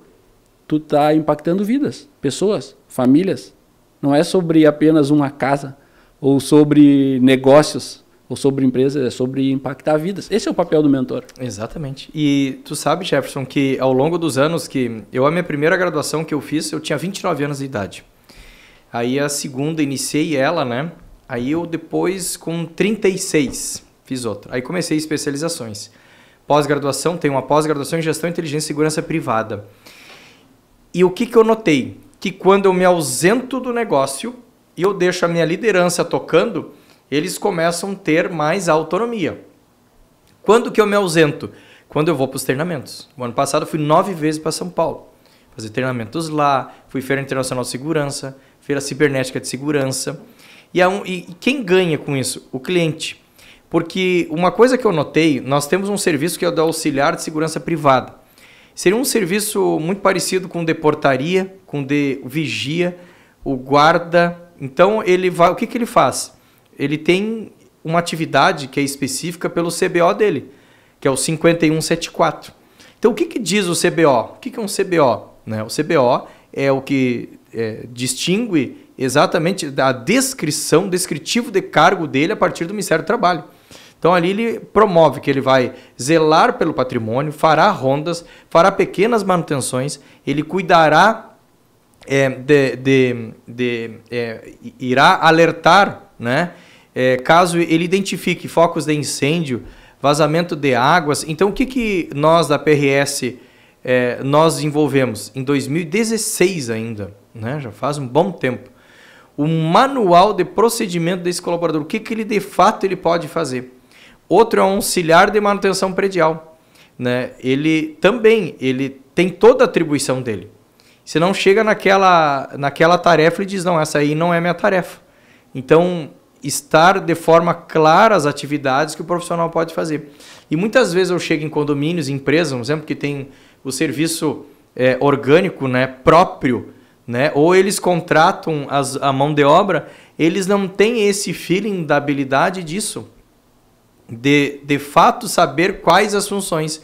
tu está impactando vidas, pessoas, famílias. Não é sobre apenas uma casa, ou sobre negócios, ou sobre empresas, é sobre impactar vidas. Esse é o papel do mentor. Exatamente. E tu sabe, Jefferson, que ao longo dos anos que a minha primeira graduação que eu fiz, eu tinha 29 anos de idade. Aí a segunda, iniciei ela, né? Aí eu depois, com 36, fiz outra. Aí comecei especializações. Pós-graduação, tenho uma pós-graduação em Gestão, Inteligência e Segurança Privada. E o que eu notei? Que quando eu me ausento do negócio e eu deixo a minha liderança tocando, eles começam a ter mais autonomia. Quando que eu me ausento? Quando eu vou para os treinamentos. O ano passado eu fui 9 vezes para São Paulo. Fazer treinamentos lá, fui Feira Internacional de Segurança, Feira Cibernética de Segurança. E quem ganha com isso? O cliente. Porque uma coisa que eu notei, nós temos um serviço que é o da auxiliar de segurança privada. Seria um serviço muito parecido com o de portaria, com o de vigia, o guarda. Então, o que ele faz? Ele tem uma atividade que é específica pelo CBO dele, que é o 5174. Então, o que diz o CBO? O que é um CBO? Né? O CBO é o que distingue exatamente a descritivo de cargo dele a partir do Ministério do Trabalho. Então, ali ele promove que ele vai zelar pelo patrimônio, fará rondas, fará pequenas manutenções, ele cuidará, irá alertar, né? Caso ele identifique focos de incêndio, vazamento de águas. Então, o que nós da PRS nós desenvolvemos? Em 2016 ainda, né? Já faz um bom tempo. O manual de procedimento desse colaborador, o que ele de fato ele pode fazer. Outro é um auxiliar de manutenção predial, né? Ele tem toda a atribuição dele. Você não chega naquela tarefa e diz, não, essa aí não é minha tarefa. Então, estar de forma clara as atividades que o profissional pode fazer. E muitas vezes eu chego em condomínios, em empresas, um exemplo que tem o serviço orgânico, né, próprio, né, ou eles contratam a mão de obra, eles não têm esse feeling da habilidade disso. De fato saber quais as funções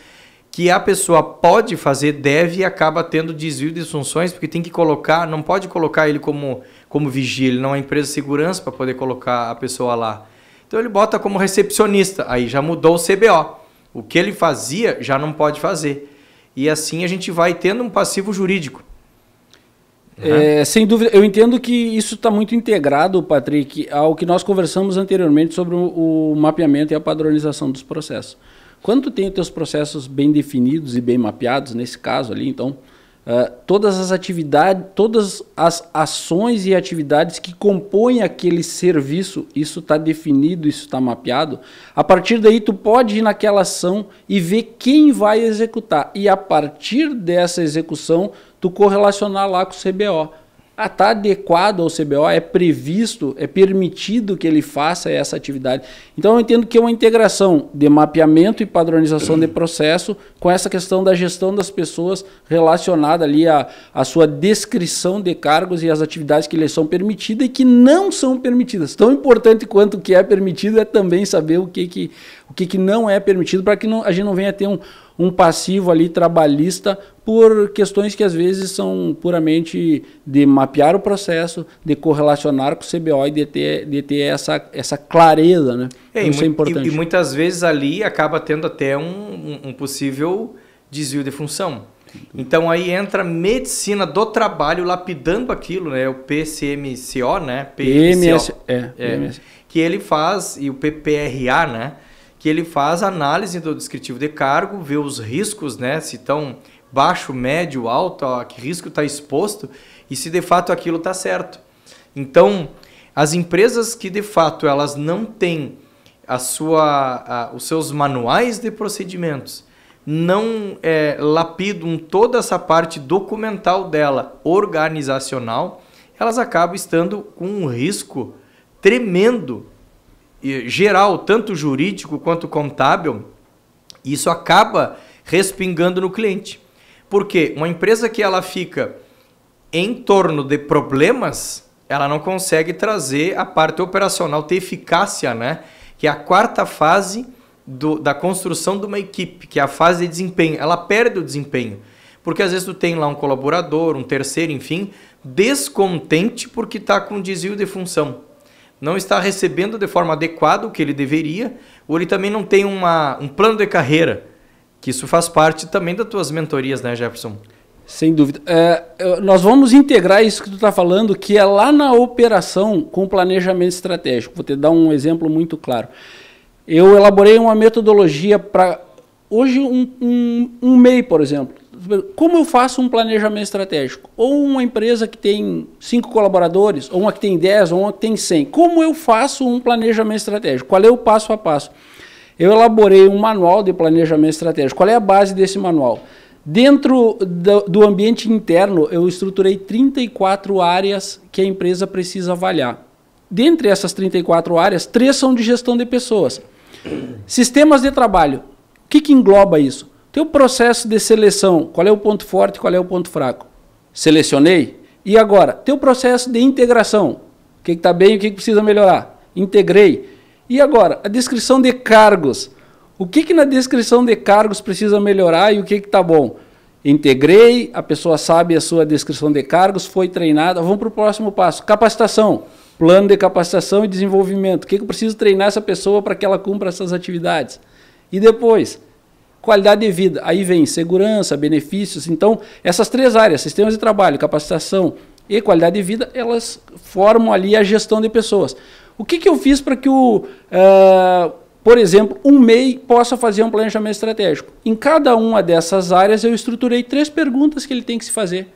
que a pessoa pode fazer, deve, e acaba tendo desvio de funções, porque tem que colocar, não pode colocar ele como vigia, ele não é empresa de segurança para poder colocar a pessoa lá. Então ele bota como recepcionista, aí já mudou o CBO. O que ele fazia já não pode fazer. E assim a gente vai tendo um passivo jurídico. Sem dúvida, eu entendo que isso está muito integrado, Patrick, ao que nós conversamos anteriormente sobre o mapeamento e a padronização dos processos. Quando tu tem os teus processos bem definidos e bem mapeados, nesse caso ali, então, todas as atividades, todas as ações e atividades que compõem aquele serviço, isso está definido, isso está mapeado. A partir daí, tu pode ir naquela ação e ver quem vai executar. E a partir dessa execução, tu correlacionar lá com o CBO. Está adequado ao CBO, é previsto, é permitido que ele faça essa atividade. Então eu entendo que é uma integração de mapeamento e padronização de processo com essa questão da gestão das pessoas relacionada ali à sua descrição de cargos e as atividades que lhes são permitidas e que não são permitidas. Tão importante quanto o que é permitido é também saber o que não é permitido, para que a gente não venha ter um passivo ali trabalhista por questões que às vezes são puramente de mapear o processo, de correlacionar com o CBO e de ter essa clareza, né? Isso é importante. E muitas vezes ali acaba tendo até um possível desvio de função. Então aí entra a medicina do trabalho lapidando aquilo, né? O PCMCO, né? PMSO. Que ele faz, e o PPRA, né? Que ele faz análise do descritivo de cargo, vê os riscos, né? Se estão baixo, médio, alto, a que risco está exposto e se de fato aquilo está certo. Então, as empresas que de fato elas não têm os seus manuais de procedimentos, não lapidam toda essa parte documental dela, organizacional, elas acabam estando com um risco tremendo, geral, tanto jurídico quanto contábil. Isso acaba respingando no cliente. Porque uma empresa que ela fica em torno de problemas, ela não consegue trazer a parte operacional, ter eficácia, né? Que é a quarta fase da construção de uma equipe, que é a fase de desempenho. Ela perde o desempenho. Porque às vezes tu tem lá um colaborador, um terceiro, enfim, descontente porque está com desvio de função. Não está recebendo de forma adequada o que ele deveria, ou ele também não tem um plano de carreira, que isso faz parte também das tuas mentorias, né, Jefferson? Sem dúvida. Nós vamos integrar isso que tu está falando, que é lá na operação com planejamento estratégico. Vou te dar um exemplo muito claro. Eu elaborei uma metodologia para, hoje, um MEI, por exemplo. Como eu faço um planejamento estratégico? Ou uma empresa que tem 5 colaboradores, ou uma que tem 10, ou uma que tem 100. Como eu faço um planejamento estratégico? Qual é o passo a passo? Eu elaborei um manual de planejamento estratégico. Qual é a base desse manual? Dentro do ambiente interno, eu estruturei 34 áreas que a empresa precisa avaliar. Dentre essas 34 áreas, 3 são de gestão de pessoas. Sistemas de trabalho. O que engloba isso? Teu processo de seleção, qual é o ponto forte e qual é o ponto fraco? Selecionei. E agora, teu processo de integração. O que está bem e o que precisa melhorar? Integrei. E agora, a descrição de cargos. O que na descrição de cargos precisa melhorar e o que está bom? Integrei, a pessoa sabe a sua descrição de cargos, foi treinada. Vamos para o próximo passo. Capacitação. Plano de capacitação e desenvolvimento. O que eu preciso treinar essa pessoa para que ela cumpra essas atividades? E depois, qualidade de vida. Aí vem segurança, benefícios. Então, essas 3 áreas, sistemas de trabalho, capacitação e qualidade de vida, elas formam ali a gestão de pessoas. O que eu fiz para que por exemplo, um MEI possa fazer um planejamento estratégico? Em cada uma dessas áreas eu estruturei 3 perguntas que ele tem que se fazer.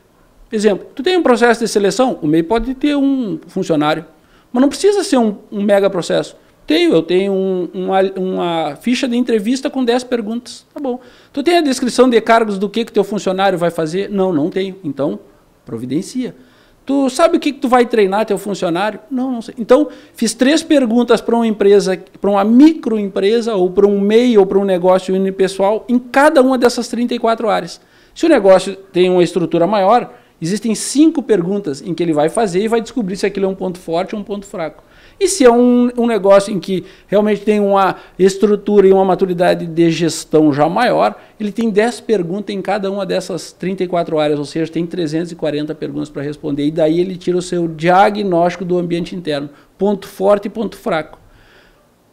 Exemplo, tu tem um processo de seleção? O MEI pode ter um funcionário, mas não precisa ser um mega processo. Eu tenho uma ficha de entrevista com 10 perguntas. Tá bom. Tu tem a descrição de cargos do que teu funcionário vai fazer? Não tenho. Então, providencia. Tu sabe o que tu vai treinar teu funcionário? Não sei. Então, fiz 3 perguntas para uma empresa, para uma microempresa, ou para um MEI, ou para um negócio unipessoal, em cada uma dessas 34 áreas. Se o negócio tem uma estrutura maior, existem 5 perguntas em que ele vai fazer e vai descobrir se aquilo é um ponto forte ou um ponto fraco. E se é um negócio em que realmente tem uma estrutura e uma maturidade de gestão já maior, ele tem 10 perguntas em cada uma dessas 34 áreas, ou seja, tem 340 perguntas para responder. E daí ele tira o seu diagnóstico do ambiente interno, ponto forte e ponto fraco.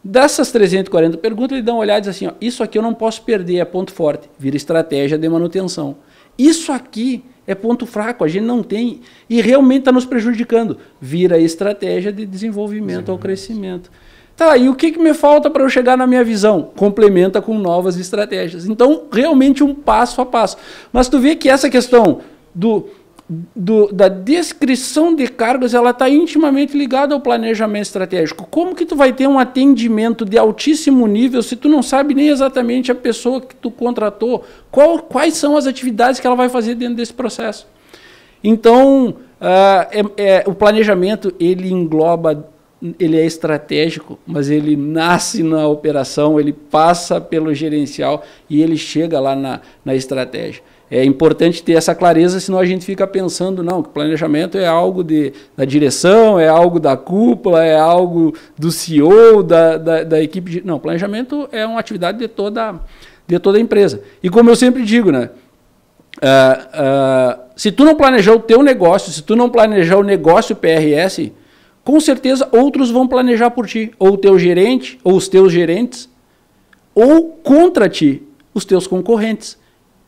Dessas 340 perguntas, ele dá uma olhada e diz assim, ó, isso aqui eu não posso perder, é ponto forte, vira estratégia de manutenção. Isso aqui é ponto fraco, a gente não tem e realmente está nos prejudicando. Vira estratégia de desenvolvimento ao crescimento. Tá, e o que me falta para eu chegar na minha visão? Complementa com novas estratégias. Então, realmente um passo a passo. Mas tu vê que essa questão da descrição de cargos, ela está intimamente ligada ao planejamento estratégico. Como que tu vai ter um atendimento de altíssimo nível se tu não sabe nem exatamente a pessoa que tu contratou, quais são as atividades que ela vai fazer dentro desse processo? Então, o planejamento, ele engloba, ele é estratégico, mas ele nasce na operação, ele passa pelo gerencial e ele chega lá na estratégia. É importante ter essa clareza, senão a gente fica pensando, não, que planejamento é algo da direção, é algo da cúpula, é algo do CEO, da equipe. Não, planejamento é uma atividade de toda a empresa. E como eu sempre digo, né? Se tu não planejar o teu negócio, se tu não planejar o negócio PRS, com certeza outros vão planejar por ti, ou o teu gerente, ou os teus gerentes, ou contra ti, os teus concorrentes.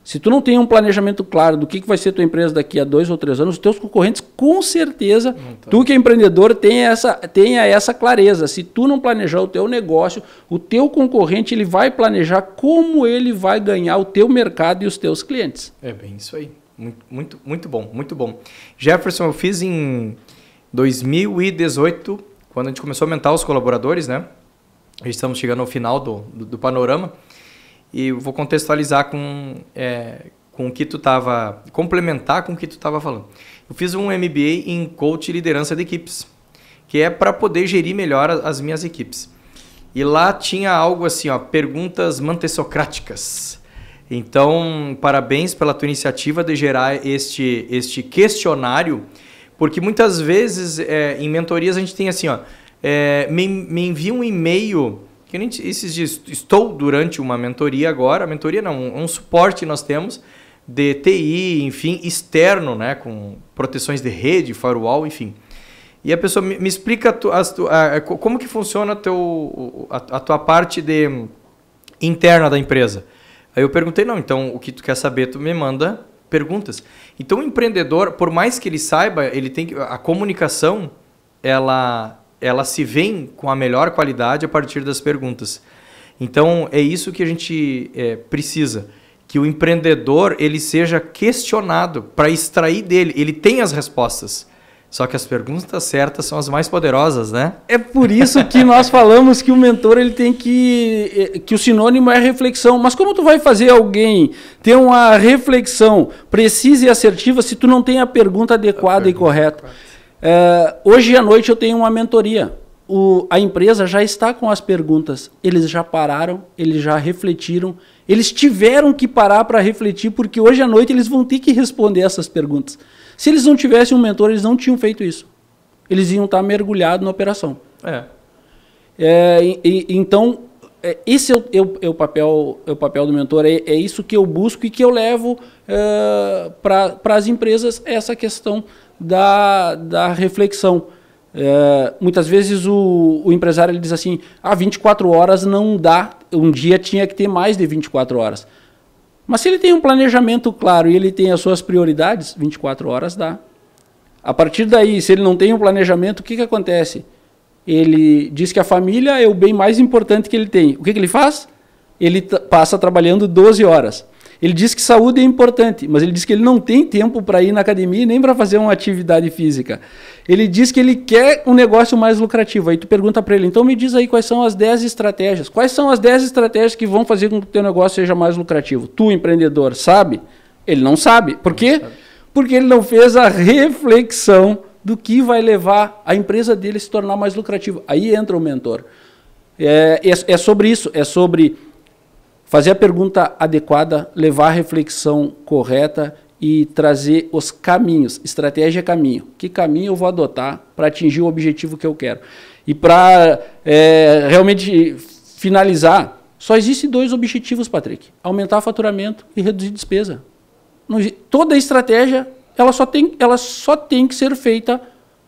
Se tu não tem um planejamento claro do que vai ser tua empresa daqui a 2 ou 3 anos, os teus concorrentes, com certeza, tu que é empreendedor, tenha essa clareza. Se tu não planejar o teu negócio, o teu concorrente ele vai planejar como ele vai ganhar o teu mercado e os teus clientes. É bem isso aí. Muito bom, muito bom. Jefferson, eu fiz em 2018, quando a gente começou a aumentar os colaboradores, né? Estamos chegando ao final do panorama. E eu vou contextualizar com o que tu estava... complementar com o que tu estava falando. Eu fiz um MBA em Coach e Liderança de Equipes, que é para poder gerir melhor as minhas equipes. E lá tinha algo assim, ó, perguntas mantessocráticas. Então, parabéns pela tua iniciativa de gerar este questionário, porque muitas vezes em mentorias a gente tem assim, ó, me envia um e-mail... Esses dias, estou durante uma mentoria agora, mentoria não, um suporte que nós temos de TI, enfim, externo, né, com proteções de rede, firewall, enfim. E a pessoa me explica como que funciona a tua parte interna da empresa. Aí eu perguntei, não, então o que tu quer saber, tu me manda perguntas. Então o empreendedor, por mais que ele saiba, ele tem que, a comunicação, ela se vem com a melhor qualidade a partir das perguntas. Então, é isso que a gente precisa, que o empreendedor ele seja questionado para extrair dele. Ele tem as respostas, só que as perguntas certas são as mais poderosas, né? É por isso que nós falamos que o mentor ele tem que o sinônimo é reflexão. Mas como tu vai fazer alguém ter uma reflexão precisa e assertiva se tu não tem a pergunta adequada e correta? Hoje à noite eu tenho uma mentoria. A empresa já está com as perguntas. Eles já pararam, eles já refletiram. Eles tiveram que parar para refletir, porque hoje à noite eles vão ter que responder essas perguntas. Se eles não tivessem um mentor, eles não tinham feito isso. Eles iam estar mergulhados na operação. Então, esse é o papel do mentor. É isso que eu busco e que eu levo para as empresas, essa questão da reflexão. Muitas vezes o empresário ele diz assim, 24 horas não dá, um dia tinha que ter mais de 24 horas. Mas se ele tem um planejamento claro e ele tem as suas prioridades, 24 horas dá. A partir daí, se ele não tem um planejamento, o que acontece? Ele diz que a família é o bem mais importante que ele tem. O que ele faz? Ele passa trabalhando 12 horas. Ele diz que saúde é importante, mas ele diz que ele não tem tempo para ir na academia nem para fazer uma atividade física. Ele diz que ele quer um negócio mais lucrativo. Aí tu pergunta para ele, então me diz aí quais são as 10 estratégias. Quais são as 10 estratégias que vão fazer com que o teu negócio seja mais lucrativo? Tu, empreendedor, sabe? Ele não sabe. Por quê? Porque ele não fez a reflexão do que vai levar a empresa dele a se tornar mais lucrativa. Aí entra o mentor. É sobre isso, é sobre fazer a pergunta adequada, levar a reflexão correta e trazer os caminhos. Estratégia é caminho. Que caminho eu vou adotar para atingir o objetivo que eu quero? E para realmente finalizar, só existem 2 objetivos, Patrick. Aumentar o faturamento e reduzir despesa. Toda estratégia ela só tem que ser feita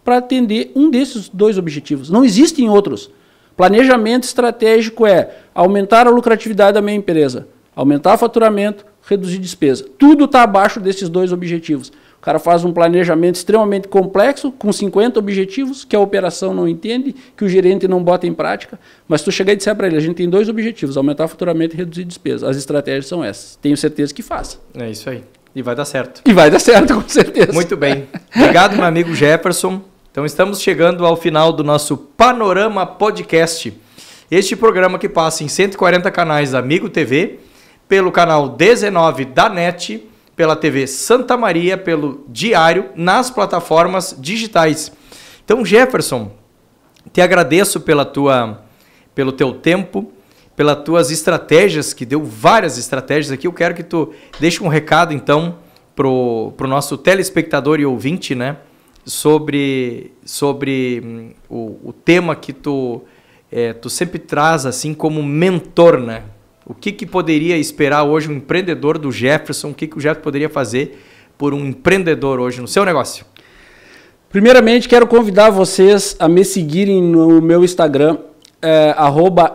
para atender um desses 2 objetivos. Não existem outros. Planejamento estratégico é aumentar a lucratividade da minha empresa, aumentar o faturamento, reduzir despesa. Tudo está abaixo desses 2 objetivos. O cara faz um planejamento extremamente complexo, com 50 objetivos, que a operação não entende, que o gerente não bota em prática, mas tu chegar e disser para ele, a gente tem 2 objetivos, aumentar o faturamento e reduzir despesa. As estratégias são essas. Tenho certeza que faça. É isso aí. E vai dar certo. E vai dar certo, com certeza. Muito bem. Obrigado, meu amigo Jefferson. Então, estamos chegando ao final do nosso Panorama Podcast. Este programa que passa em 140 canais da Amigo TV, pelo canal 19 da NET, pela TV Santa Maria, pelo Diário, nas plataformas digitais. Então, Jefferson, te agradeço pelo teu tempo, pelas tuas estratégias, que deu várias estratégias aqui. Eu quero que tu deixe um recado, então, pro nosso telespectador e ouvinte, né? Sobre o tema que tu sempre traz, assim, como mentor, né? O que poderia esperar hoje um empreendedor do Jefferson? O que o Jefferson poderia fazer por um empreendedor hoje no seu negócio? Primeiramente, quero convidar vocês a me seguirem no meu Instagram,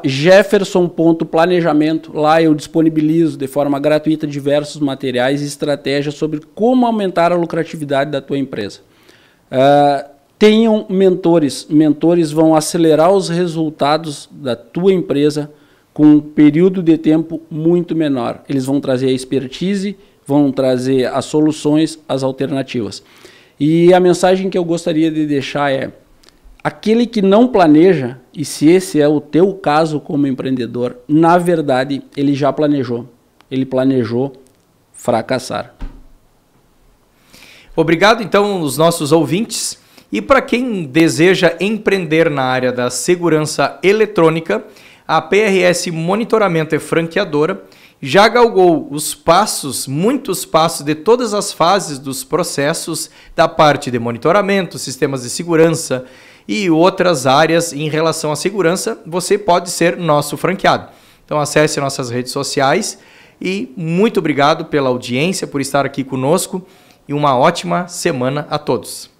@jefferson.planejamento. Lá eu disponibilizo de forma gratuita diversos materiais e estratégias sobre como aumentar a lucratividade da tua empresa. Tenham mentores. Mentores vão acelerar os resultados da tua empresa com um período de tempo muito menor. Eles vão trazer a expertise, vão trazer as soluções, as alternativas. E a mensagem que eu gostaria de deixar é: aquele que não planeja, e se esse é o teu caso como empreendedor, na verdade ele já planejou. Ele planejou fracassar. Obrigado, então, aos nossos ouvintes. E para quem deseja empreender na área da segurança eletrônica, a PRS Monitoramento é franqueadora, já galgou os passos, muitos passos de todas as fases dos processos da parte de monitoramento, sistemas de segurança e outras áreas em relação à segurança. Você pode ser nosso franqueado. Então acesse nossas redes sociais e muito obrigado pela audiência, por estar aqui conosco e uma ótima semana a todos.